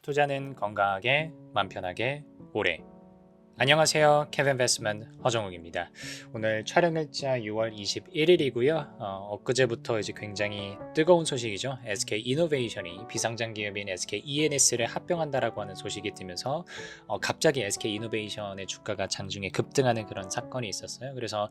투자는 건강하게, 맘 편하게, 오래. 안녕하세요. 캐빈베스먼 허정욱입니다. 오늘 촬영일자 6월 21일이고요. 엊그제부터 이제 굉장히 뜨거운 소식이죠. SK 이노베이션이 비상장 기업인 SK ENS를 합병한다라고 하는 소식이 뜨면서 갑자기 SK 이노베이션의 주가가 장중에 급등하는 그런 사건이 있었어요. 그래서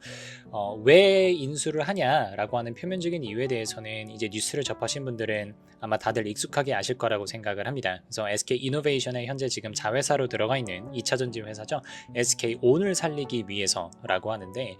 왜 인수를 하냐라고 하는 표면적인 이유에 대해서는 이제 뉴스를 접하신 분들은 아마 다들 익숙하게 아실 거라고 생각을 합니다. 그래서 SK 이노베이션의 현재 지금 자회사로 들어가 있는 2차전지 회사죠. SK온을 살리기 위해서라고 하는데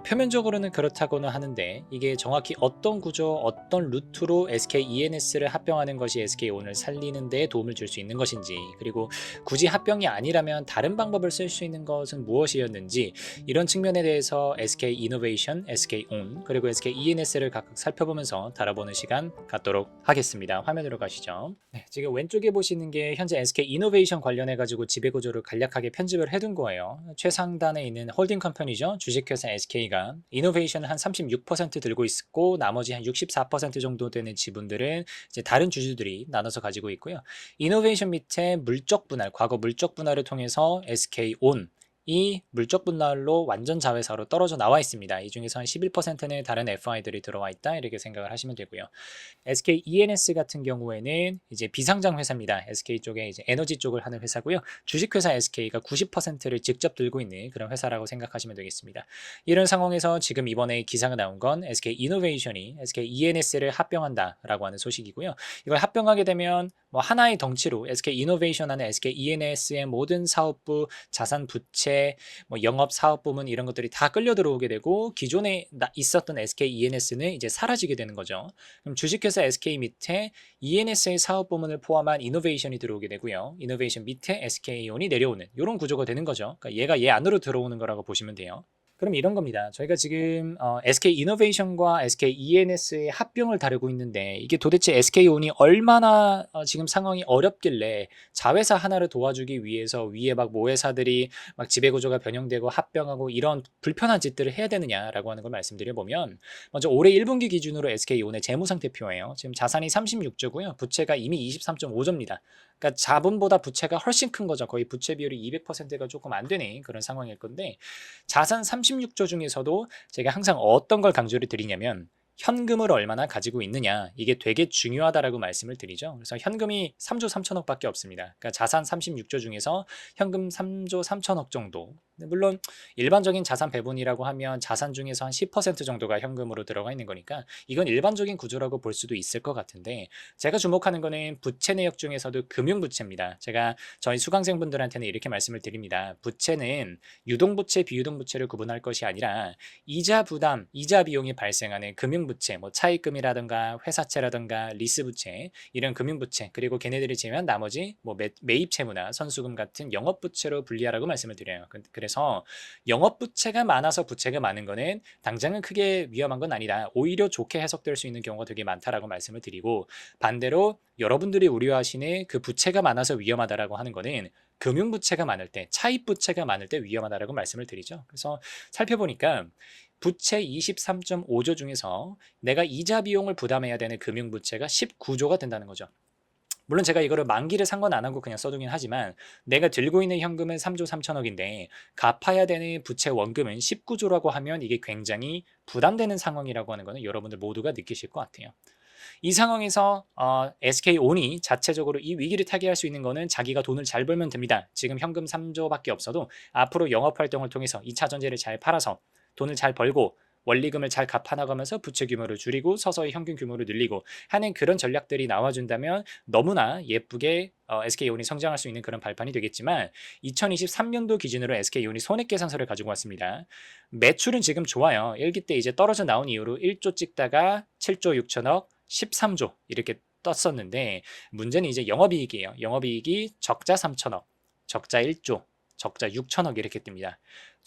표면적으로는 그렇다고는 하는데 이게 정확히 어떤 구조, 어떤 루트로 SK ENS를 합병하는 것이 SK온을 살리는 데 도움을 줄 수 있는 것인지, 그리고 굳이 합병이 아니라면 다른 방법을 쓸 수 있는 것은 무엇이었는지, 이런 측면에 대해서 SK 이노베이션, SK온, 그리고 SK ENS를 각각 살펴보면서 다뤄보는 시간 갖도록 하겠습니다. 화면으로 가시죠. 네, 지금 왼쪽에 보시는 게 현재 SK 이노베이션 관련해 가지고 지배구조를 간략하게 편집을 해둔 거예요. 최상단에 있는 홀딩 컴퍼니죠. 주식회사 SK가 이노베이션을 한 36% 들고 있고 나머지 한 64% 정도 되는 지분들은 이제 다른 주주들이 나눠서 가지고 있고요. 이노베이션 밑에 물적 분할, 과거 물적 분할을 통해서 SK온 이 물적 분할로 완전 자회사로 떨어져 나와 있습니다. 이 중에서 한 11%는 다른 FI들이 들어와 있다, 이렇게 생각을 하시면 되고요. SK ENS 같은 경우에는 이제 비상장 회사입니다. SK 쪽에 이제 에너지 쪽을 하는 회사고요. 주식회사 SK가 90%를 직접 들고 있는 그런 회사라고 생각하시면 되겠습니다. 이런 상황에서 지금 이번에 기사가 나온 건 SK 이노베이션이 SK ENS를 합병한다라고 하는 소식이고요. 이걸 합병하게 되면 뭐 하나의 덩치로 SK 이노베이션 안에 SK ENS의 모든 사업부, 자산 부채, 뭐 영업 사업 부문 이런 것들이 다 끌려 들어오게 되고 기존에 있었던 SK ENS는 이제 사라지게 되는 거죠. 그럼 주식회사 SK 밑에 ENS의 사업 부문을 포함한 이노베이션이 들어오게 되고요. 이노베이션 밑에 SK온이 내려오는 이런 구조가 되는 거죠. 그러니까 얘가 얘 안으로 들어오는 거라고 보시면 돼요. 그럼 이런 겁니다. 저희가 지금 SK 이노베이션과 SK ENS의 합병을 다루고 있는데 이게 도대체 SK온이 얼마나 지금 상황이 어렵길래 자회사 하나를 도와주기 위해서 위에 막 모회사들이 막 지배구조가 변형되고 합병하고 이런 불편한 짓들을 해야 되느냐라고 하는 걸 말씀드려보면, 먼저 올해 1분기 기준으로 SK온의 재무상태표예요. 지금 자산이 36조고요. 부채가 이미 23.5조입니다. 그러니까 자본보다 부채가 훨씬 큰 거죠. 거의 부채 비율이 200%가 조금 안 되는 그런 상황일 건데, 자산 36조 중에서도 제가 항상 어떤 걸 강조를 드리냐면 현금을 얼마나 가지고 있느냐, 이게 되게 중요하다라고 말씀을 드리죠. 그래서 현금이 3조 3천억 밖에 없습니다. 그러니까 자산 36조 중에서 현금 3조 3천억 정도. 물론 일반적인 자산 배분이라고 하면 자산 중에서 한 10% 정도가 현금으로 들어가 있는 거니까 이건 일반적인 구조라고 볼 수도 있을 것 같은데, 제가 주목하는 거는 부채 내역 중에서도 금융부채입니다. 제가 저희 수강생분들한테는 이렇게 말씀을 드립니다. 부채는 유동부채, 비유동부채를 구분할 것이 아니라 이자 부담, 이자 비용이 발생하는 금융부채, 뭐 차입금이라든가 회사채라든가 리스부채, 이런 금융부채, 그리고 걔네들이 제외한 나머지 뭐 매입채무나 선수금 같은 영업부채로 분리하라고 말씀을 드려요. 그래서 영업부채가 많아서 부채가 많은 거는 당장은 크게 위험한 건 아니다, 오히려 좋게 해석될 수 있는 경우가 되게 많다라고 말씀을 드리고, 반대로 여러분들이 우려하시는 그 부채가 많아서 위험하다라고 하는 거는 금융부채가 많을 때, 차입부채가 많을 때 위험하다라고 말씀을 드리죠. 그래서 살펴보니까 부채 23.5조 중에서 내가 이자 비용을 부담해야 되는 금융부채가 19조가 된다는 거죠. 물론 제가 이거를 만기를 상관 안 하고 그냥 써두긴 하지만 내가 들고 있는 현금은 3조 3천억인데 갚아야 되는 부채 원금은 19조라고 하면 이게 굉장히 부담되는 상황이라고 하는 거는 여러분들 모두가 느끼실 것 같아요. 이 상황에서 SK온이 자체적으로 이 위기를 타개할 수 있는 거는 자기가 돈을 잘 벌면 됩니다. 지금 현금 3조밖에 없어도 앞으로 영업활동을 통해서 2차 전지를 잘 팔아서 돈을 잘 벌고 원리금을 잘 갚아나가면서 부채 규모를 줄이고 서서히 현금 규모를 늘리고 하는 그런 전략들이 나와준다면 너무나 예쁘게 SK온이 성장할 수 있는 그런 발판이 되겠지만, 2023년도 기준으로 SK온이 손익계산서를 가지고 왔습니다. 매출은 지금 좋아요. 1기 때 이제 떨어져 나온 이후로 1조 찍다가 7조 6천억, 13조 이렇게 떴었는데, 문제는 이제 영업이익이에요. 영업이익이 적자 3천억, 적자 1조, 적자 6천억 이렇게 뜹니다.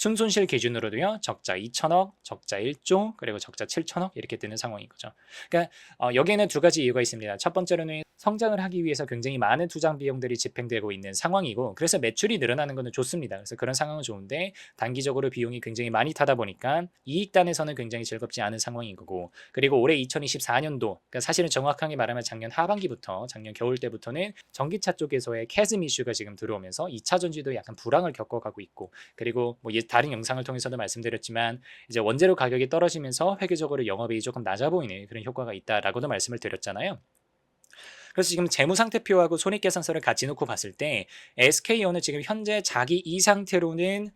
순손실 기준으로도요. 적자 2천억, 적자 1조, 그리고 적자 7천억 이렇게 뜨는 상황인 거죠. 그러니까 여기에는 두 가지 이유가 있습니다. 첫 번째로는 성장을 하기 위해서 굉장히 많은 투자 비용들이 집행되고 있는 상황이고, 그래서 매출이 늘어나는 것은 좋습니다. 그래서 그런 상황은 좋은데 단기적으로 비용이 굉장히 많이 타다 보니까 이익단에서는 굉장히 즐겁지 않은 상황인 거고, 그리고 올해 2024년도, 그러니까 사실은 정확하게 말하면 작년 하반기부터 작년 겨울 때부터는 전기차 쪽에서의 캐즘 이슈가 지금 들어오면서 2차 전지도 약간 불황을 겪어가고 있고, 그리고 뭐 다른 영상을 통해서도 말씀드렸지만 이제 원재료 가격이 떨어지면서 회계적으로 영업이익이 조금 낮아 보이는 그런 효과가 있다라고도 말씀을 드렸잖아요. 그래서 지금 재무상태표하고 손익계산서를 같이 놓고 봤을 때 SK온은 지금 현재 자기 이 상태로는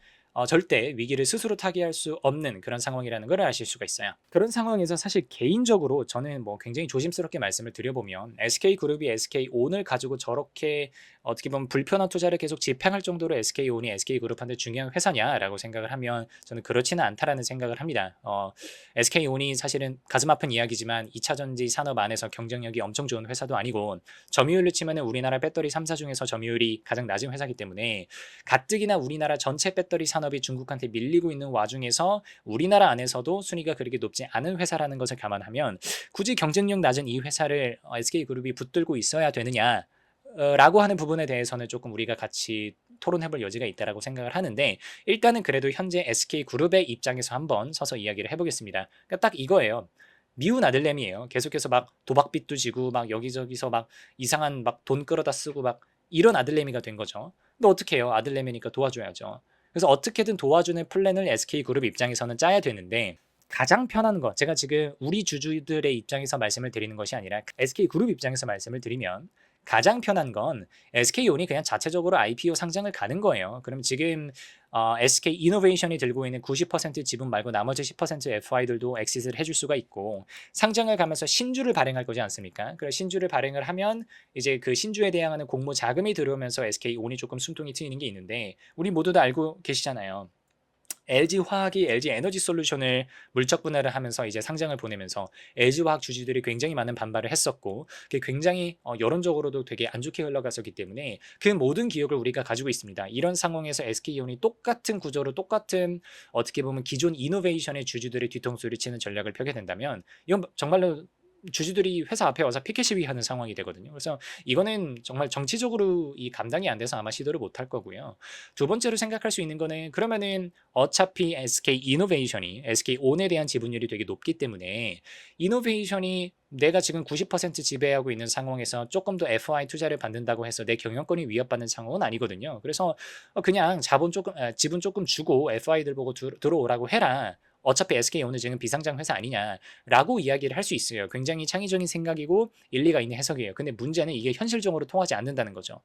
절대 위기를 스스로 타개할 수 없는 그런 상황이라는 걸 아실 수가 있어요. 그런 상황에서 사실 개인적으로 저는 뭐 굉장히 조심스럽게 말씀을 드려보면 SK그룹이 SK온을 가지고 저렇게 어떻게 보면 불편한 투자를 계속 집행할 정도로 SK온이 SK그룹한테 중요한 회사냐라고 생각을 하면 저는 그렇지는 않다라는 생각을 합니다. SK온이 사실은 가슴 아픈 이야기지만 2차 전지 산업 안에서 경쟁력이 엄청 좋은 회사도 아니고, 점유율로 치면 우리나라 배터리 3사 중에서 점유율이 가장 낮은 회사이기 때문에 가뜩이나 우리나라 전체 배터리 산업이 중국한테 밀리고 있는 와중에서 우리나라 안에서도 순위가 그렇게 높지 않은 회사라는 것을 감안하면 굳이 경쟁력 낮은 이 회사를 SK그룹이 붙들고 있어야 되느냐 라고 하는 부분에 대해서는 조금 우리가 같이 토론해볼 여지가 있다라고 생각을 하는데, 일단은 그래도 현재 SK그룹의 입장에서 한번 서서 이야기를 해보겠습니다. 그러니까 딱 이거예요. 미운 아들내미예요. 계속해서 막 도박빚도 지고 막 여기저기서 막 이상한 막 돈 끌어다 쓰고 막 이런 아들내미가 된 거죠. 근데 어떻게 해요? 아들내미니까 도와줘야죠. 그래서 어떻게든 도와주는 플랜을 SK그룹 입장에서는 짜야 되는데, 가장 편한 거, 제가 지금 우리 주주들의 입장에서 말씀을 드리는 것이 아니라 SK그룹 입장에서 말씀을 드리면 가장 편한 건 SK온이 그냥 자체적으로 IPO 상장을 가는 거예요. 그럼 지금 SK이노베이션이 들고 있는 90% 지분 말고 나머지 10% FI들도 엑시트를 해줄 수가 있고, 상장을 가면서 신주를 발행할 거지 않습니까? 그래서 신주를 발행을 하면 이제 그 신주에 대항하는 공모 자금이 들어오면서 SK온이 조금 숨통이 트이는 게 있는데, 우리 모두 다 알고 계시잖아요. LG화학이 LG에너지솔루션을 물적 분할을 하면서 이제 상장을 보내면서 LG화학 주주들이 굉장히 많은 반발을 했었고, 그게 굉장히 여론적으로도 되게 안 좋게 흘러갔었기 때문에 그 모든 기억을 우리가 가지고 있습니다. 이런 상황에서 SK온이 똑같은 구조로 똑같은 어떻게 보면 기존 이노베이션의 주주들의 뒤통수를 치는 전략을 펴게 된다면 이건 정말로 주주들이 회사 앞에 와서 피켓 시위하는 상황이 되거든요. 그래서 이거는 정말 정치적으로 이 감당이 안 돼서 아마 시도를 못 할 거고요. 두 번째로 생각할 수 있는 거는, 그러면은 어차피 SK이노베이션이 SK온에 대한 지분율이 되게 높기 때문에 이노베이션이 내가 지금 90% 지배하고 있는 상황에서 조금 더 FI 투자를 받는다고 해서 내 경영권이 위협받는 상황은 아니거든요. 그래서 그냥 지분 조금 주고 FI들 보고 들어오라고 해라. 어차피 SK온은 지금 비상장 회사 아니냐라고 이야기를 할 수 있어요. 굉장히 창의적인 생각이고 일리가 있는 해석이에요. 근데 문제는 이게 현실적으로 통하지 않는다는 거죠.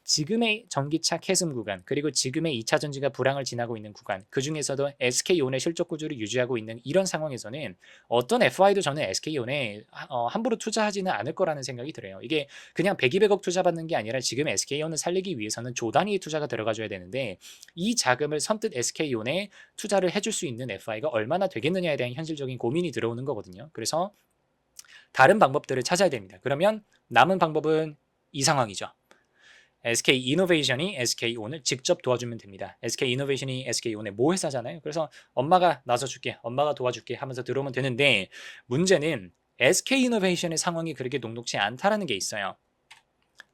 지금의 전기차 캐즘 구간, 그리고 지금의 2차 전지가 불황을 지나고 있는 구간, 그 중에서도 SK온의 실적 구조를 유지하고 있는 이런 상황에서는 어떤 FI도 저는 SK온에 함부로 투자하지는 않을 거라는 생각이 들어요. 이게 그냥 100, 200억 투자받는 게 아니라 지금 SK온을 살리기 위해서는 조 단위의 투자가 들어가줘야 되는데, 이 자금을 선뜻 SK온에 투자를 해줄 수 있는 FI가 얼마나 되겠느냐에 대한 현실적인 고민이 들어오는 거거든요. 그래서 다른 방법들을 찾아야 됩니다. 그러면 남은 방법은 이 상황이죠. SK이노베이션이 SK온을 직접 도와주면 됩니다. SK이노베이션이 SK온의 모 회사잖아요. 그래서 엄마가 나서줄게, 엄마가 도와줄게 하면서 들어오면 되는데, 문제는 SK이노베이션의 상황이 그렇게 녹록지 않다라는 게 있어요.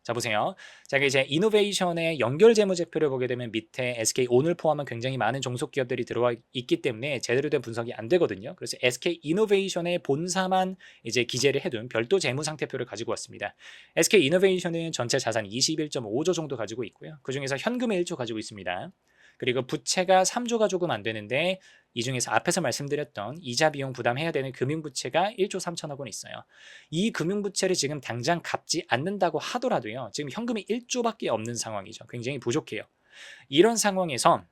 자, 보세요. 제가 이제 이노베이션의 연결 재무제표를 보게 되면 밑에 SK온을 포함한 굉장히 많은 종속 기업들이 들어와 있기 때문에 제대로 된 분석이 안 되거든요. 그래서 SK이노베이션의 본사만 이제 기재를 해둔 별도 재무상태표를 가지고 왔습니다. SK이노베이션은 전체 자산 21.5조 정도 가지고 있고요. 그중에서 현금을 1조 가지고 있습니다. 그리고 부채가 3조가 조금 안 되는데, 이 중에서 앞에서 말씀드렸던 이자 비용 부담해야 되는 금융부채가 1조 3천억 원 있어요. 이 금융부채를 지금 당장 갚지 않는다고 하더라도요, 지금 현금이 1조밖에 없는 상황이죠. 굉장히 부족해요. 이런 상황에서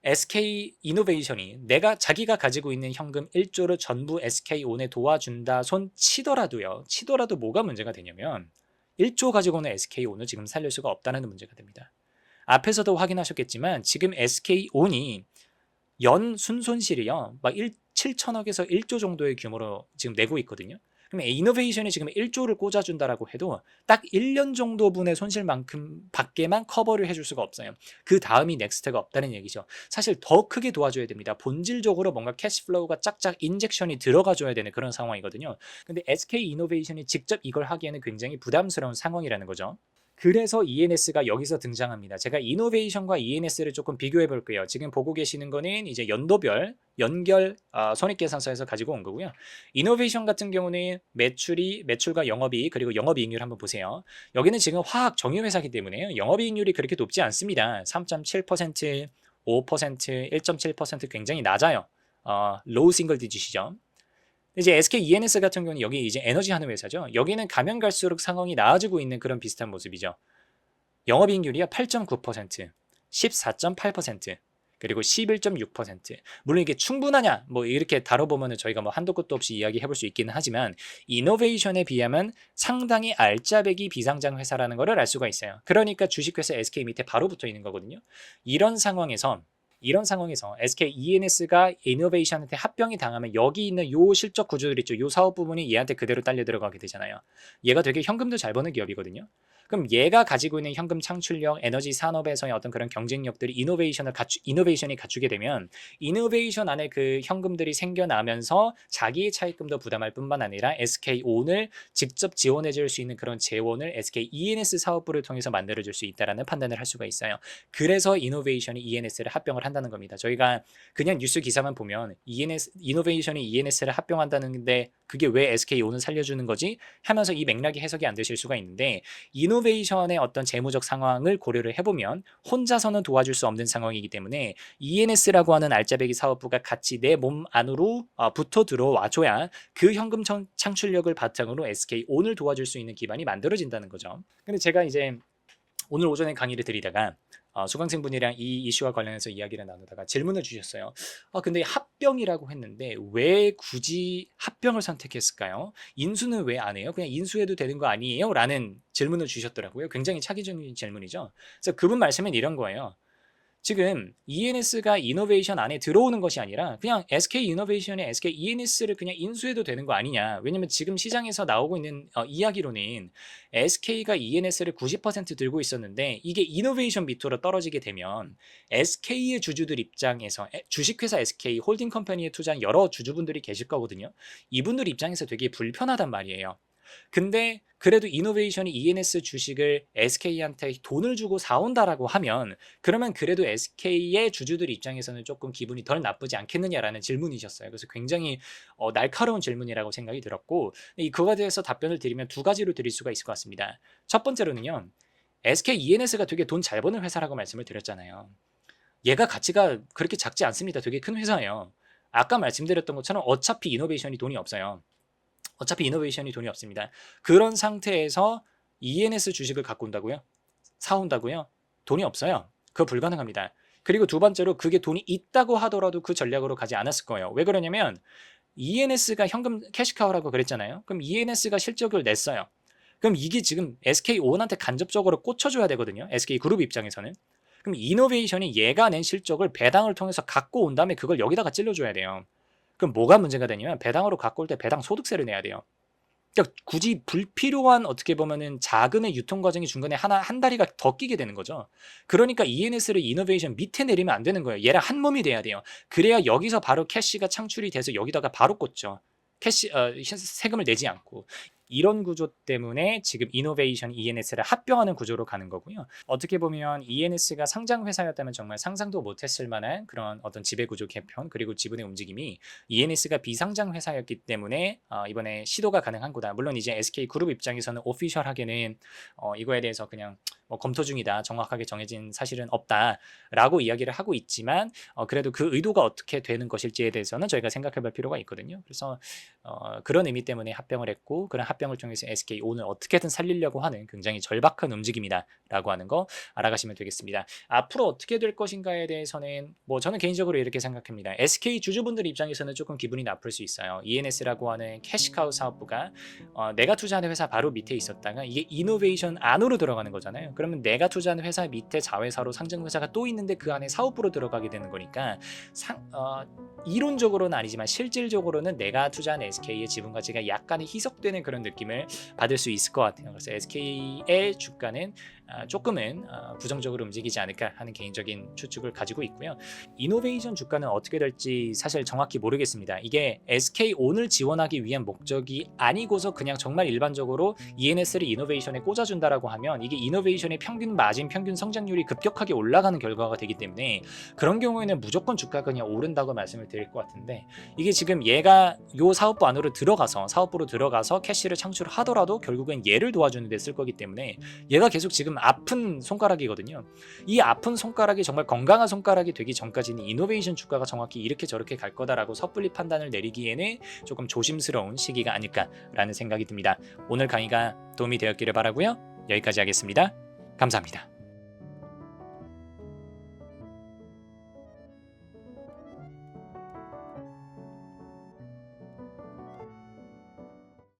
SK이노베이션이 자기가 가지고 있는 현금 1조를 전부 SK온에 도와준다 손 치더라도 뭐가 문제가 되냐면 1조 가지고는 SK온을 지금 살릴 수가 없다는 문제가 됩니다. 앞에서도 확인하셨겠지만 지금 SK온이 연 순손실이요, 막 7천억에서 1조 정도의 규모로 지금 내고 있거든요. 그럼 이노베이션이 지금 1조를 꽂아준다라고 해도 딱 1년 정도 분의 손실만큼 밖에만 커버를 해줄 수가 없어요. 그 다음이 넥스트가 없다는 얘기죠. 사실 더 크게 도와줘야 됩니다. 본질적으로 뭔가 캐시플로우가 짝짝 인젝션이 들어가줘야 되는 그런 상황이거든요. 근데 SK 이노베이션이 직접 이걸 하기에는 굉장히 부담스러운 상황이라는 거죠. 그래서 ENS가 여기서 등장합니다. 제가 이노베이션과 ENS를 조금 비교해 볼게요. 지금 보고 계시는 거는 이제 연도별 연결 손익계산서에서 가지고 온 거고요. 이노베이션 같은 경우는 매출과 영업이익 그리고 영업이익률 한번 보세요. 여기는 지금 화학 정유회사이기 때문에 영업이익률이 그렇게 높지 않습니다. 3.7%, 5%, 1.7% 굉장히 낮아요. 로우 싱글 디짓이죠. 이제 SK ENS 같은 경우는 여기 이제 에너지 하는 회사죠. 여기는 가면 갈수록 상황이 나아지고 있는 그런 비슷한 모습이죠. 영업이익률이요 8.9%, 14.8%, 그리고 11.6%. 물론 이게 충분하냐 뭐 이렇게 다뤄보면은 저희가 뭐 한도 끝도 없이 이야기해볼 수 있기는 하지만 이노베이션에 비하면 상당히 알짜배기 비상장 회사라는 것을 알 수가 있어요. 그러니까 주식회사 SK 밑에 바로 붙어 있는 거거든요. 이런 상황에서 SK ENS가 이노베이션한테 합병이 당하면 여기 있는 요 실적 구조들 있죠. 요 사업 부분이 얘한테 그대로 딸려 들어가게 되잖아요. 얘가 되게 현금도 잘 버는 기업이거든요. 그럼 얘가 가지고 있는 현금 창출력, 에너지 산업에서의 어떤 그런 경쟁력들이 이노베이션이 갖추게 되면 이노베이션 안에 그 현금들이 생겨나면서 자기의 차입금도 부담할 뿐만 아니라 SK온을 직접 지원해 줄 수 있는 그런 재원을 SK ENS 사업부를 통해서 만들어 줄 수 있다라는 판단을 할 수가 있어요. 그래서 이노베이션이 ENS를 합병을 한다는 겁니다. 저희가 그냥 뉴스 기사만 보면 이노베이션이 ENS를 합병한다는데 그게 왜 SK온을 살려주는 거지? 하면서 이 맥락이 해석이 안 되실 수가 있는데 이노베이션의 어떤 재무적 상황을 고려를 해보면 혼자서는 도와줄 수 없는 상황이기 때문에 ENS라고 하는 알짜배기 사업부가 같이 내 몸 안으로 붙어 들어와줘야 그 현금 창출력을 바탕으로 SK온을 도와줄 수 있는 기반이 만들어진다는 거죠. 근데 제가 이제 오늘 오전에 강의를 드리다가 수강생분이랑 이 이슈와 관련해서 이야기를 나누다가 질문을 주셨어요. 근데 합병이라고 했는데 왜 굳이 합병을 선택했을까요? 인수는 왜 안 해요? 그냥 인수해도 되는 거 아니에요? 라는 질문을 주셨더라고요. 굉장히 차기적인 질문이죠. 그래서 그분 말씀은 이런 거예요. 지금 ENS가 이노베이션 안에 들어오는 것이 아니라 그냥 SK 이노베이션에 SK ENS를 그냥 인수해도 되는 거 아니냐. 왜냐면 지금 시장에서 나오고 있는 이야기로는 SK가 ENS를 90% 들고 있었는데 이게 이노베이션 밑으로 떨어지게 되면 SK의 주주들 입장에서 주식회사 SK 홀딩 컴퍼니에 투자한 여러 주주분들이 계실 거거든요. 이분들 입장에서 되게 불편하단 말이에요. 근데 그래도 이노베이션이 ENS 주식을 SK한테 돈을 주고 사온다라고 하면 그러면 그래도 SK의 주주들 입장에서는 조금 기분이 덜 나쁘지 않겠느냐라는 질문이셨어요. 그래서 굉장히 날카로운 질문이라고 생각이 들었고 그거에 대해서 답변을 드리면 두 가지로 드릴 수가 있을 것 같습니다. 첫 번째로는요. SK ENS가 되게 돈 잘 버는 회사라고 말씀을 드렸잖아요. 얘가 가치가 그렇게 작지 않습니다. 되게 큰 회사예요. 아까 말씀드렸던 것처럼 어차피 이노베이션이 돈이 없어요. 어차피 이노베이션이 돈이 없습니다. 그런 상태에서 ENS 주식을 갖고 온다고요? 사온다고요? 돈이 없어요. 그거 불가능합니다. 그리고 두 번째로 그게 돈이 있다고 하더라도 그 전략으로 가지 않았을 거예요. 왜 그러냐면 ENS가 현금 캐시카우라고 그랬잖아요. 그럼 ENS가 실적을 냈어요. 그럼 이게 지금 SK온한테 간접적으로 꽂혀줘야 되거든요. SK그룹 입장에서는. 그럼 이노베이션이 얘가 낸 실적을 배당을 통해서 갖고 온 다음에 그걸 여기다가 찔러줘야 돼요. 그럼 뭐가 문제가 되냐면 배당으로 갖고 올 때 배당 소득세를 내야 돼요. 그러니까 굳이 불필요한 어떻게 보면은 자금의 유통 과정이 중간에 한 다리가 더 끼게 되는 거죠. 그러니까 ENS를 이노베이션 밑에 내리면 안 되는 거예요. 얘랑 한 몸이 돼야 돼요. 그래야 여기서 바로 캐시가 창출이 돼서 여기다가 바로 꽂죠. 세금을 내지 않고. 이런 구조 때문에 지금 이노베이션 ENS를 합병하는 구조로 가는 거고요. 어떻게 보면 ENS가 상장 회사였다면 정말 상상도 못했을 만한 그런 어떤 지배구조 개편 그리고 지분의 움직임이 ENS가 비상장 회사였기 때문에 이번에 시도가 가능한 거다. 물론 이제 SK그룹 입장에서는 오피셜하게는 이거에 대해서 그냥 검토 중이다. 정확하게 정해진 사실은 없다라고 이야기를 하고 있지만 그래도 그 의도가 어떻게 되는 것일지에 대해서는 저희가 생각해 볼 필요가 있거든요. 그래서 그런 의미 때문에 합병을 했고 그런 합병을 통해서 SK온을 어떻게든 살리려고 하는 굉장히 절박한 움직임이다라고 하는 거 알아가시면 되겠습니다. 앞으로 어떻게 될 것인가에 대해서는 저는 개인적으로 이렇게 생각합니다. SK 주주분들 입장에서는 조금 기분이 나쁠 수 있어요. ENS라고 하는 캐시카우 사업부가 내가 투자하는 회사 바로 밑에 있었다가 이게 이노베이션 안으로 들어가는 거잖아요. 그러면 내가 투자한 회사 밑에 자회사로 상장회사가 또 있는데 그 안에 사업부로 들어가게 되는 거니까 이론적으로는 아니지만 실질적으로는 내가 투자한 SK의 지분 가치가 약간의 희석되는 그런 느낌을 받을 수 있을 것 같아요. 그래서 SK의 주가는 조금은 부정적으로 움직이지 않을까 하는 개인적인 추측을 가지고 있고요. 이노베이션 주가는 어떻게 될지 사실 정확히 모르겠습니다. 이게 SK온을 지원하기 위한 목적이 아니고서 그냥 정말 일반적으로 ENS를 이노베이션에 꽂아준다라고 하면 이게 이노베이션의 평균 마진, 평균 성장률이 급격하게 올라가는 결과가 되기 때문에 그런 경우에는 무조건 주가가 그냥 오른다고 말씀을 드릴 것 같은데, 이게 지금 얘가 요 사업부 안으로 들어가서 사업부로 들어가서 캐시를 창출하더라도 결국엔 얘를 도와주는 데 쓸 거기 때문에 얘가 계속 지금 아픈 손가락이거든요. 이 아픈 손가락이 정말 건강한 손가락이 되기 전까지는 이노베이션 주가가 정확히 이렇게 저렇게 갈 거다라고 섣불리 판단을 내리기에는 조금 조심스러운 시기가 아닐까라는 생각이 듭니다. 오늘 강의가 도움이 되었기를 바라고요. 여기까지 하겠습니다. 감사합니다.